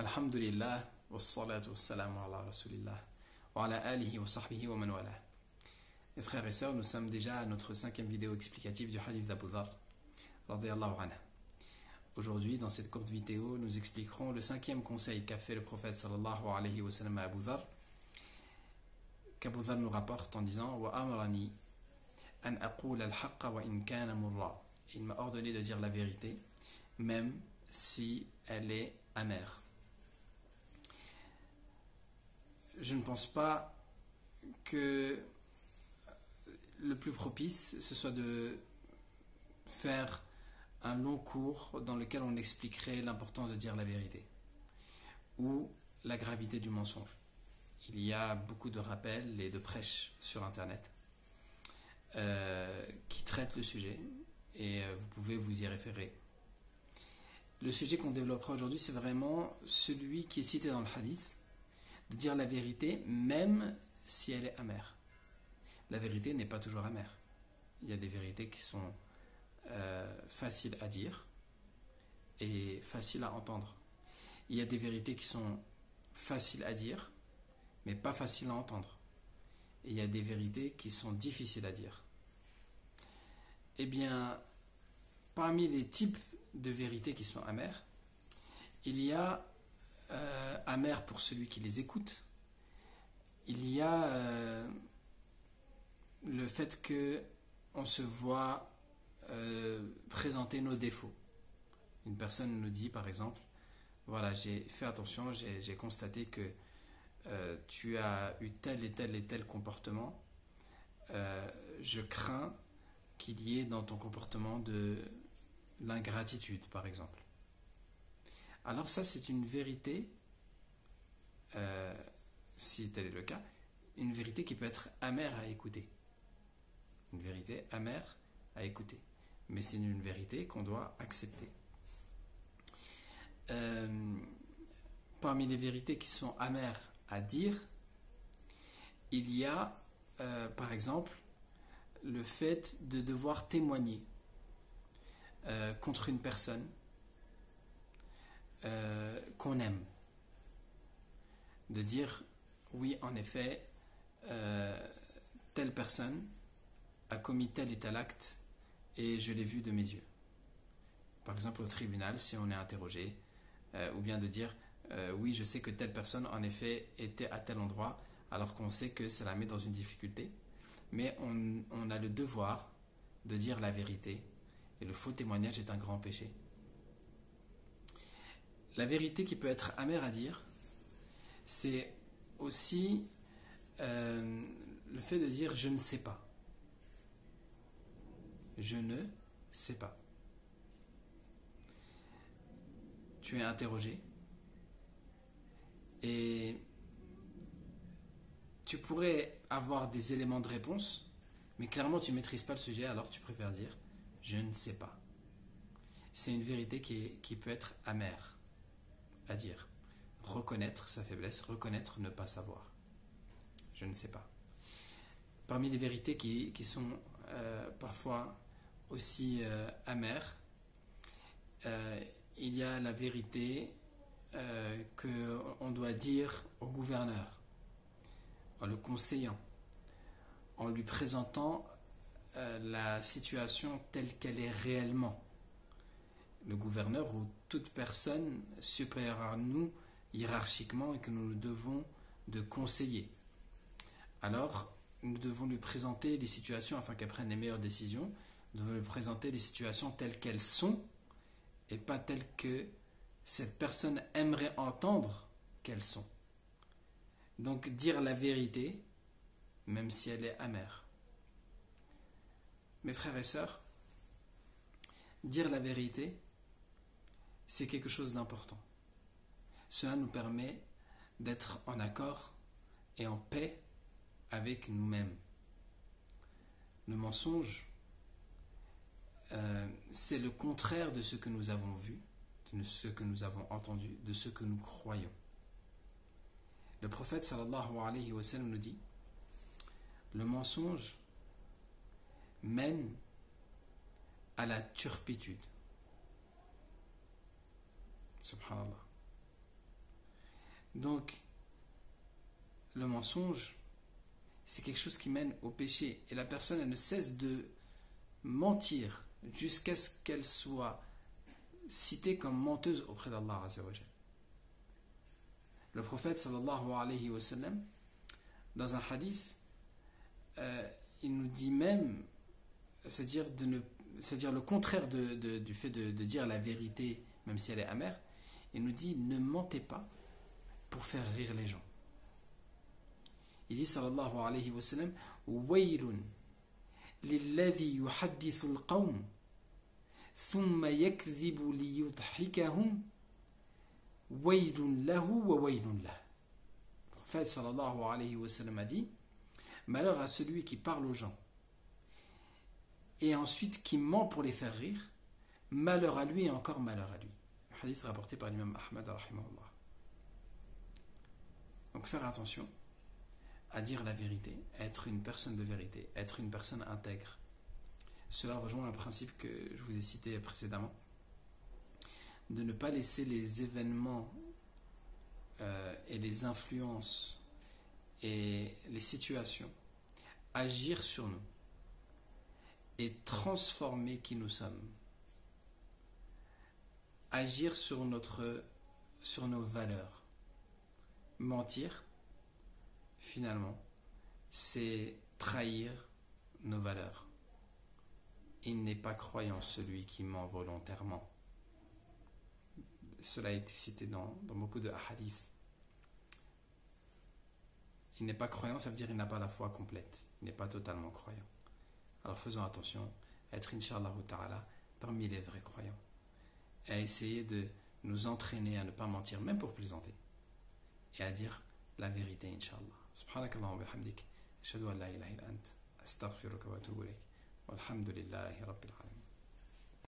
Alhamdulillah, wassalatu wassalamu ala rasulillah, wa ala alihi wa sahbihi wa man wala. Mes frères et sœurs, nous sommes déjà à notre 5e vidéo explicative du hadith d'Abu Dharr, radiyallahu anhu. Aujourd'hui, dans cette courte vidéo, nous expliquerons le 5e conseil qu'a fait le prophète sallallahu alayhi wa sallam à Abu Dharr, qu'Abu Dharr nous rapporte en disant wa amrani an aqul al-haqqa wa in kana murra. Il m'a ordonné de dire la vérité, même si elle est amère. Je ne pense pas que le plus propice ce soit de faire un long cours dans lequel on expliquerait l'importance de dire la vérité ou la gravité du mensonge. Il y a beaucoup de rappels et de prêches sur internet qui traitent le sujet et vous pouvez vous y référer. Le sujet qu'on développera aujourd'hui, c'est vraiment celui qui est cité dans le hadith, de dire la vérité même si elle est amère. La vérité n'est pas toujours amère. Il y a des vérités qui sont faciles à dire et faciles à entendre. Il y a des vérités qui sont faciles à dire mais pas faciles à entendre. Et il y a des vérités qui sont difficiles à dire. Eh bien, parmi les types de vérités qui sont amères, il y a amère pour celui qui les écoute. Il y a le fait que on se voit présenter nos défauts. Une personne nous dit par exemple, voilà, j'ai fait attention, j'ai constaté que tu as eu tel et tel et tel comportement, je crains qu'il y ait dans ton comportement de l'ingratitude par exemple. Alors ça, c'est une vérité, si tel est le cas, une vérité qui peut être amère à écouter. Une vérité amère à écouter. Mais c'est une vérité qu'on doit accepter. Parmi les vérités qui sont amères à dire, il y a, par exemple, le fait de devoir témoigner contre une personne qu'on aime, de dire oui, en effet, telle personne a commis tel et tel acte et je l'ai vu de mes yeux. Par exemple au tribunal, si on est interrogé, ou bien de dire oui, je sais que telle personne en effet était à tel endroit, alors qu'on sait que ça la met dans une difficulté, mais on a le devoir de dire la vérité, et le faux témoignage est un grand péché. La vérité qui peut être amère à dire, c'est aussi le fait de dire je ne sais pas. Je ne sais pas. Tu es interrogé et tu pourrais avoir des éléments de réponse, mais clairement tu ne maîtrises pas le sujet, alors tu préfères dire je ne sais pas. C'est une vérité qui peut être amère à dire. Reconnaître sa faiblesse, reconnaître ne pas savoir. Je ne sais pas. Parmi les vérités qui sont parfois aussi amères, il y a la vérité qu'on doit dire au gouverneur, en le conseillant, en lui présentant la situation telle qu'elle est réellement. Le gouverneur ou toute personne supérieure à nous hiérarchiquement et que nous devons de conseiller. Alors, nous devons lui présenter les situations afin qu'elle prenne les meilleures décisions. Nous devons lui présenter les situations telles qu'elles sont et pas telles que cette personne aimerait entendre qu'elles sont. Donc, dire la vérité, même si elle est amère. Mes frères et sœurs, dire la vérité, c'est quelque chose d'important. Cela nous permet d'être en accord et en paix avec nous-mêmes. Le mensonge, c'est le contraire de ce que nous avons vu, de ce que nous avons entendu, de ce que nous croyons. Le prophète sallallahu alayhi wa sallam nous dit, le mensonge mène à la turpitude. Subhanallah. Donc, le mensonge, c'est quelque chose qui mène au péché. Et la personne, elle ne cesse de mentir jusqu'à ce qu'elle soit citée comme menteuse auprès d'Allah Azza wa Jal. Le prophète sallallahu alayhi wa sallam, dans un hadith, il nous dit même, c'est-à-dire le contraire du fait de dire la vérité, même si elle est amère, il nous dit ne mentez pas pour faire rire les gens. Il dit sallallahu alayhi wa sallam waylun lilladhi yuhaddithu al-qawm thumma yakdhibu liyudhhikahum waylun lahu wa waylun lah. Le prophète sallallahu alayhi wa sallam a dit malheur à celui qui parle aux gens et ensuite qui ment pour les faire rire, malheur à lui et encore malheur à lui. Le hadith rapporté par l'imam Ahmad rahimahullah. Donc faire attention à dire la vérité, à être une personne de vérité, à être une personne intègre. Cela rejoint un principe que je vous ai cité précédemment, de ne pas laisser les événements et les influences et les situations agir sur nous et transformer qui nous sommes, agir sur nos valeurs. Mentir, finalement, c'est trahir nos valeurs. Il n'est pas croyant celui qui ment volontairement. Cela a été cité dans beaucoup de hadiths. Il n'est pas croyant, ça veut dire qu'il n'a pas la foi complète. Il n'est pas totalement croyant. Alors faisons attention à être, Inch'Allah ta'ala, parmi les vrais croyants. Et à essayer de nous entraîner à ne pas mentir, même pour plaisanter. Et à dire la vérité, Inch'Allah. Subhanakallah wa bihamdik. Ashhadu an la ilaha illa ant. Astaghfiruka wa atubu ilayk. Walhamdulillahi rabbil alamin.